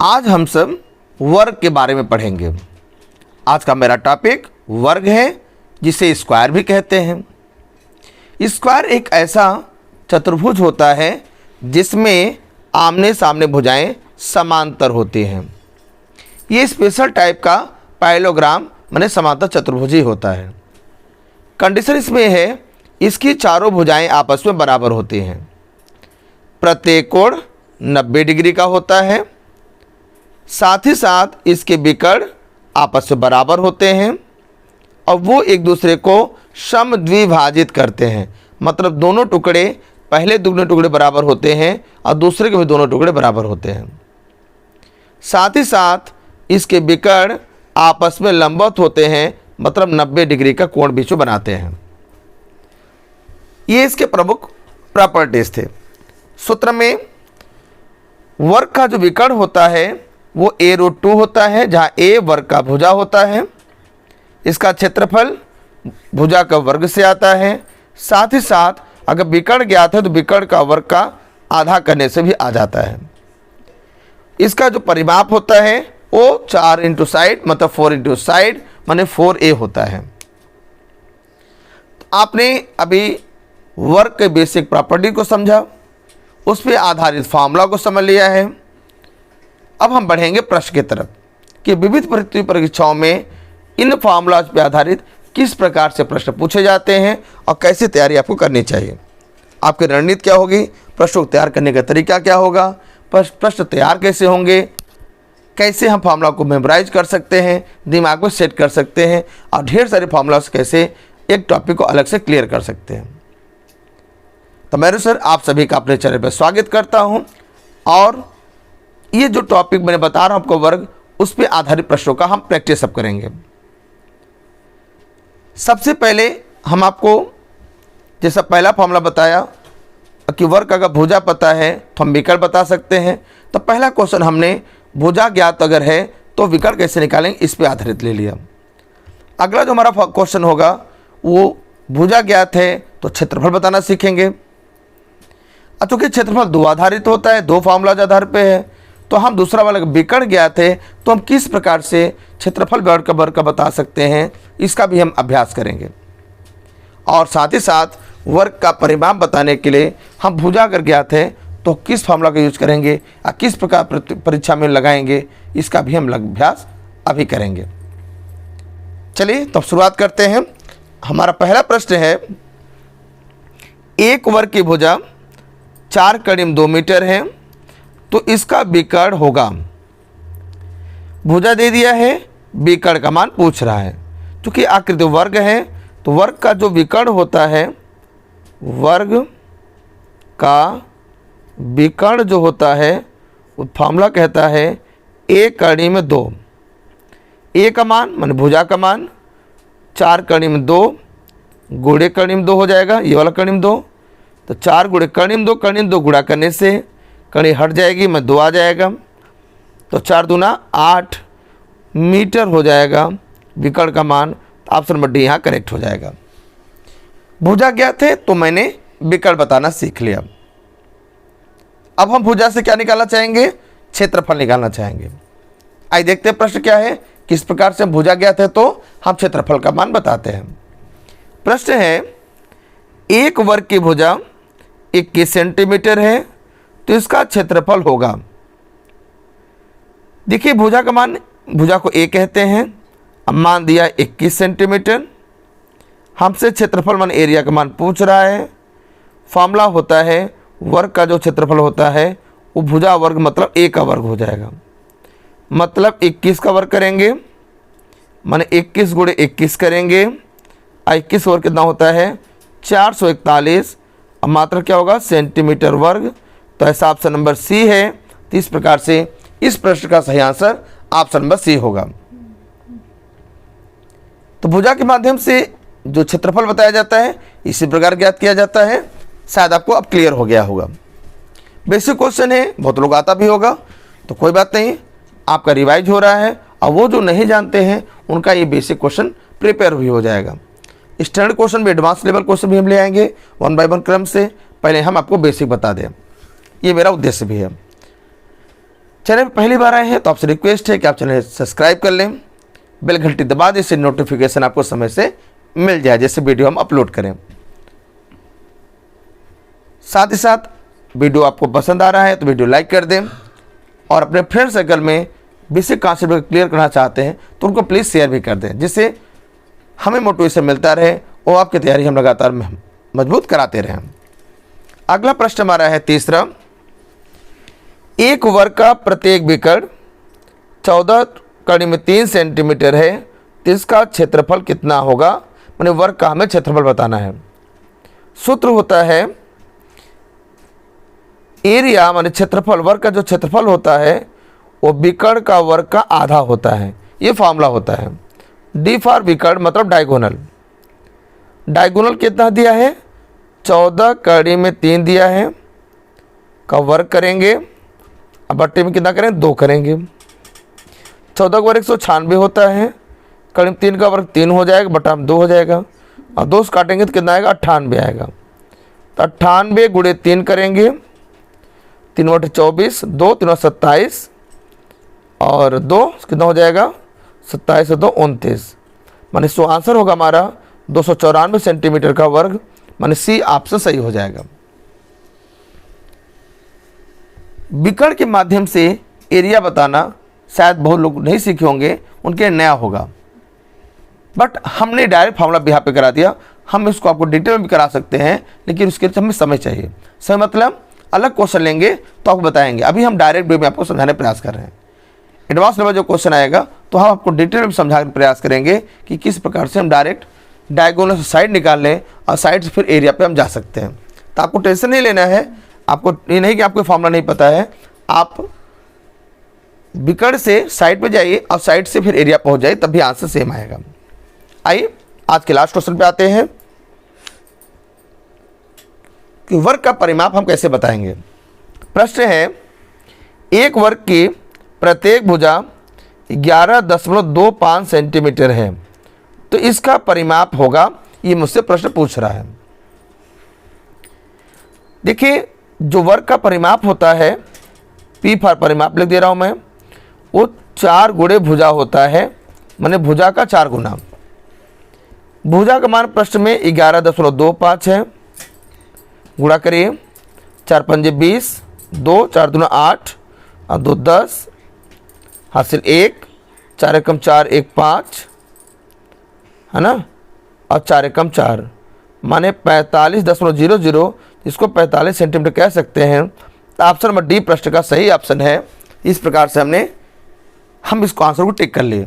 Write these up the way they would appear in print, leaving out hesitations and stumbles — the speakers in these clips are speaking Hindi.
आज हम सब वर्ग के बारे में पढ़ेंगे। आज का मेरा टॉपिक वर्ग है, जिसे स्क्वायर भी कहते हैं। स्क्वायर एक ऐसा चतुर्भुज होता है जिसमें आमने सामने भुजाएं समांतर होती हैं। ये स्पेशल टाइप का पैरेललोग्राम माने समांतर चतुर्भुज ही होता है। कंडीशन इसमें है, इसकी चारों भुजाएं आपस में बराबर होती हैं। प्रत्येक कोण 90 डिग्री का होता है। साथ ही साथ इसके विकर्ण आपस में बराबर होते हैं और वो एक दूसरे को समद्विभाजित करते हैं। मतलब दोनों टुकड़े, पहले दुगने टुकड़े बराबर होते हैं और दूसरे के भी दोनों टुकड़े बराबर होते हैं। साथ ही साथ इसके विकर्ण आपस में लंबवत होते हैं, मतलब 90 डिग्री का कोण बीच में बनाते हैं। ये इसके प्रमुख प्रॉपर्टीज थे। सूत्र में वर्ग का जो विकर्ण होता है वो a√2 होता है, जहाँ a वर्ग का भुजा होता है। इसका क्षेत्रफल भुजा का वर्ग से आता है। साथ ही साथ अगर विकर्ण ज्ञात है तो विकर्ण का वर्ग का आधा करने से भी आ जाता है। इसका जो परिमाप होता है वो 4 इंटू साइड मतलब 4 इंटू साइड माने 4a होता है। तो आपने अभी वर्ग के बेसिक प्रॉपर्टी को समझा, उस पर आधारित फार्मूला को समझ लिया है। अब हम बढ़ेंगे प्रश्न की तरफ कि विविध परीक्षाओं में इन फार्मूलाज पर आधारित किस प्रकार से प्रश्न पूछे जाते हैं और कैसे तैयारी आपको करनी चाहिए। आपकी रणनीति क्या होगी, प्रश्नों को तैयार करने का तरीका क्या होगा, प्रश्न तैयार कैसे होंगे, कैसे हम फार्मूला को मेमोराइज कर सकते हैं, दिमाग में सेट कर सकते हैं और ढेर सारे फार्मूलाज कैसे एक टॉपिक को अलग से क्लियर कर सकते हैं। तो मैं सर आप सभी का अपने चैनल पर स्वागत करता हूं और ये जो टॉपिक मैंने बता रहा हूं आपको वर्ग, उस पर आधारित प्रश्नों का हम प्रैक्टिस सब करेंगे। सबसे पहले हम आपको जैसा पहला फॉर्मूला बताया कि वर्ग अगर भुजा पता है तो हम विकर्ण बता सकते हैं। तो पहला क्वेश्चन हमने भुजा ज्ञात अगर है तो विकर्ण कैसे निकालेंगे, इस पे आधारित ले लिया। अगला जो हमारा क्वेश्चन होगा वो भुजा ज्ञात है तो क्षेत्रफल बताना सीखेंगे। चूँकि क्षेत्रफल दो आधारित होता है, दो फार्मूलाज आधार पे है, तो हम दूसरा वाला विकर्ण ज्ञात है तो हम किस प्रकार से क्षेत्रफल वर्ग का बता सकते हैं, इसका भी हम अभ्यास करेंगे। और साथ ही साथ वर्ग का परिमाप बताने के लिए हम भुजा अगर ज्ञात है तो किस फार्मूला का यूज करेंगे और किस प्रकार परीक्षा में लगाएंगे, इसका भी हम अभ्यास अभी करेंगे। चलिए तो शुरुआत करते हैं। हमारा पहला प्रश्न है, एक वर्ग की भुजा 4 कड़ीम 2 मीटर है तो इसका विकर्ण होगा। भुजा दे दिया है, विकर्ण का मान पूछ रहा है। क्योंकि आकृति वर्ग है तो वर्ग का जो विकर्ण होता है, वर्ग का विकर्ण जो होता है वो फार्मूला कहता है a कड़ीम 2। a का मान माने भुजा का मान 4 कड़ीम 2 गुणे कड़ीम 2 हो जाएगा, ये वाला कड़ीम 2। तो 4 गुणे कड़ीम 2 गुणा करने से कड़ी हट जाएगी, मैं 2 आ जाएगा। तो 4 दूना 8 मीटर हो जाएगा विकर्ण का मान। ऑप्शन नंबर डी यहाँ करेक्ट हो जाएगा। भुजा ज्ञात है तो मैंने विकर्ण बताना सीख लिया। अब हम भुजा से क्या निकालना चाहेंगे, क्षेत्रफल निकालना चाहेंगे। आइए देखते हैं प्रश्न क्या है, किस प्रकार से भुजा ज्ञात है तो हम क्षेत्रफल का मान बताते हैं। प्रश्न है, एक वर्ग की भुजा 21 सेंटीमीटर है तो इसका क्षेत्रफल होगा। देखिए भुजा का मान, भुजा को a कहते हैं। अब मान दिया 21 सेंटीमीटर। हमसे क्षेत्रफल मान एरिया का मान पूछ रहा है। फॉर्मूला होता है वर्ग का जो क्षेत्रफल होता है वो भुजा वर्ग मतलब a का वर्ग हो जाएगा। मतलब 21 का वर्ग करेंगे माने 21 गुणे 21 करेंगे। 21 वर्ग कितना होता है 441। अब मात्रा क्या होगा सेंटीमीटर वर्ग। तो ऐसा ऑप्शन नंबर सी है। तो इस प्रकार से इस प्रश्न का सही आंसर ऑप्शन नंबर सी होगा। तो भुजा के माध्यम से जो क्षेत्रफल बताया जाता है इसी प्रकार ज्ञात किया जाता है। शायद आपको अब क्लियर हो गया होगा। बेसिक क्वेश्चन है, बहुत लोग आता भी होगा तो कोई बात नहीं, आपका रिवाइज हो रहा है और वो जो नहीं जानते हैं उनका ये बेसिक क्वेश्चन प्रिपेयर भी हो जाएगा। स्टैंडर्ड क्वेश्चन भी, एडवांस लेवल क्वेश्चन भी हम ले आएंगे 1 बाय 1 क्रम से। पहले हम आपको बेसिक बता दें, ये मेरा उद्देश्य भी है। चैनल पर पहली बार आए हैं तो आपसे रिक्वेस्ट है कि आप चैनल सब्सक्राइब कर लें, बेल घंटी दबा दें, इससे नोटिफिकेशन आपको समय से मिल जाए जैसे वीडियो हम अपलोड करें। साथ ही साथ वीडियो आपको पसंद आ रहा है तो वीडियो लाइक कर दें, और अपने फ्रेंड सर्कल में बेसिक कॉन्सेप्ट क्लियर करना चाहते हैं तो उनको प्लीज़ शेयर भी कर दें, जिससे हमें मोटिवेशन मिलता रहे और आपकी तैयारी हम लगातार मजबूत कराते रहें। अगला प्रश्न हमारा है तीसरा, एक वर्ग का प्रत्येक विकर्ण 14 कड़ी में 3 सेंटीमीटर है तो इसका क्षेत्रफल कितना होगा। मैंने वर्ग का हमें क्षेत्रफल बताना है। सूत्र होता है एरिया माने क्षेत्रफल, वर्ग का जो क्षेत्रफल होता है वो विकर्ण का वर्ग का आधा होता है। ये फॉर्मूला होता है। डी फॉर विकर्ण मतलब डायगोनल। डायगोनल कितना दिया है, 14 कड़ी में 3 दिया है का वर्ग करेंगे, अब बट्टे में कितना करें 2 करेंगे। 14 का वर्ग 196 होता है, कड़ी में 3 का वर्ग 3 हो जाएगा, बटा में 2 हो जाएगा, और 2 से काटेंगे तो कितना आएगा 98 आएगा। तो 98 गुणे 3 करेंगे, 3 बटे 24, 2 3 27 और 2 कितना हो जाएगा 27 और 2 29, माने सो आंसर होगा हमारा 294 सेंटीमीटर का वर्ग, माने सी ऑप्शन सही हो जाएगा। विकर्ण के माध्यम से एरिया बताना शायद बहुत लोग नहीं सीखे होंगे, उनके नया होगा, बट हमने डायरेक्ट फार्मूला यहाँ पे करा दिया। हम इसको आपको डिटेल में भी करा सकते हैं, लेकिन उसके लिए हमें समय चाहिए। समय मतलब अलग क्वेश्चन लेंगे तो आपको बताएंगे। अभी हम डायरेक्ट वे में आपको समझाने का प्रयास कर रहे हैं। एडवांस लेवल जो क्वेश्चन आएगा तो हम आपको डिटेल में समझाने का प्रयास करेंगे कि किस प्रकार से हम डायरेक्ट डायगोनल से साइड निकाल लें और साइड से फिर एरिया पे हम जा सकते हैं। तो आपको टेंशन नहीं लेना है। आपको ये नहीं कि आपको फार्मूला नहीं पता है, आप विकर्ण से साइड पे जाइए और साइड से फिर एरिया पहुंच जाइए, तब भी आंसर सेम आएगा। आइए आज के लास्ट क्वेश्चन पे आते हैं कि वर्ग का परिमाप हम कैसे बताएंगे। प्रश्न है, एक वर्ग की प्रत्येक भुजा 11.25 सेंटीमीटर है तो इसका परिमाप होगा। ये मुझसे प्रश्न पूछ रहा है। देखिए, जो वर्ग का परिमाप होता है, पी फॉर परिमाप लिख दे रहा हूं मैं, वो 4 गुणे भुजा होता है, माने भुजा का 4 गुना। भुजा का मान प्रश्न में 11.25 है, गुणा करिए, 4 पंजे 20, 2 4 दूना 8 और 2 10, हासिल 1, 4 एकम 4 1 5 है ना, और 4 एकम 4 माने 45.00, इसको 45 सेंटीमीटर कह सकते हैं। तो ऑप्शन नंबर डी प्रश्न का सही ऑप्शन है। इस प्रकार से हम इसको आंसर को टिक कर लिए।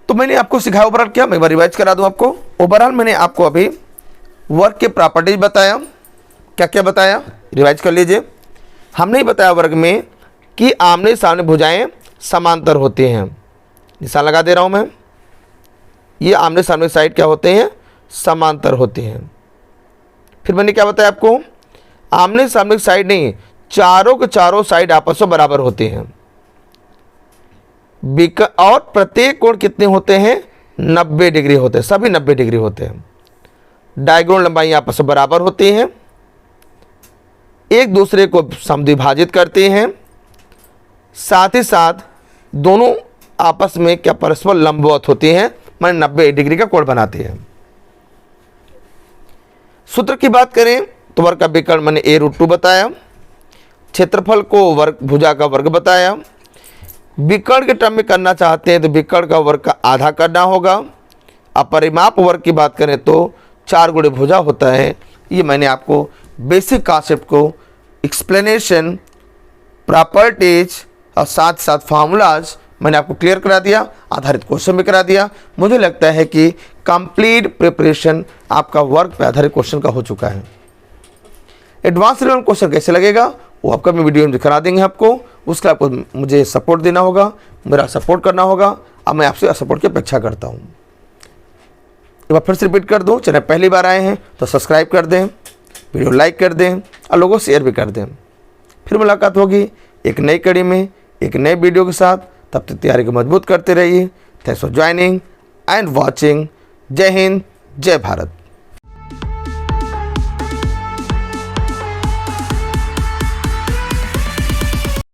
तो मैंने आपको सिखाया ओवरऑल क्या, मैं एक बार रिवाइज करा दूं आपको। ओवरऑल मैंने आपको अभी वर्ग के प्रॉपर्टीज बताया, क्या क्या बताया, रिवाइज कर लीजिए। हमने बताया वर्ग में कि आमने सामने भुजाएं समांतर होती हैं, निशान लगा दे रहा हूं मैं। ये आमने सामने साइड क्या होते हैं, समांतर होते हैं। फिर मैंने क्या बताया आपको, आमने सामने साइड नहीं, चारों के चारों साइड आपस में बराबर होते हैं। और प्रत्येक कोण कितने होते हैं, 90 डिग्री होते हैं, सभी 90 डिग्री होते हैं। डायगोनल लंबाई आपस में बराबर होती हैं, एक दूसरे को समद्विभाजित करते हैं, साथ ही साथ दोनों आपस में क्या परस्पर लंबवत होती हैं, माने 90 डिग्री का कोण बनाते हैं। सूत्र की बात करें तो वर्ग का विकर्ण मैंने a√2 बताया, क्षेत्रफल को वर्ग भुजा का वर्ग बताया। विकर्ण के टर्म में करना चाहते हैं तो विकर्ण का वर्ग का आधा करना होगा। अब परिमाप वर्ग की बात करें तो 4 गुणे भुजा होता है। ये मैंने आपको बेसिक कॉन्सेप्ट को एक्सप्लेनेशन, प्रॉपर्टीज और साथ साथ फार्मूलाज मैंने आपको क्लियर करा दिया, आधारित क्वेश्चन भी करा दिया। मुझे लगता है कि कंप्लीट प्रिपरेशन आपका वर्क पे आधारित क्वेश्चन का हो चुका है। एडवांस लेवल क्वेश्चन कैसे लगेगा वो आपका मैं वीडियो में दिखा देंगे आपको। उसका आपको मुझे सपोर्ट देना होगा, मेरा सपोर्ट करना होगा। अब मैं आपसे सपोर्ट की अपेक्षा करता हूँ। एक बार फिर से रिपीट कर दूँ, चैनल पहली बार आए हैं तो सब्सक्राइब कर दें, वीडियो लाइक कर दें और लोगों को शेयर भी कर दें। फिर मुलाकात होगी एक नई कड़ी में एक नए वीडियो के साथ। तब तक तैयारी को मजबूत करते रहिए। Thanks for joining and watching. जय हिंद, जय भारत।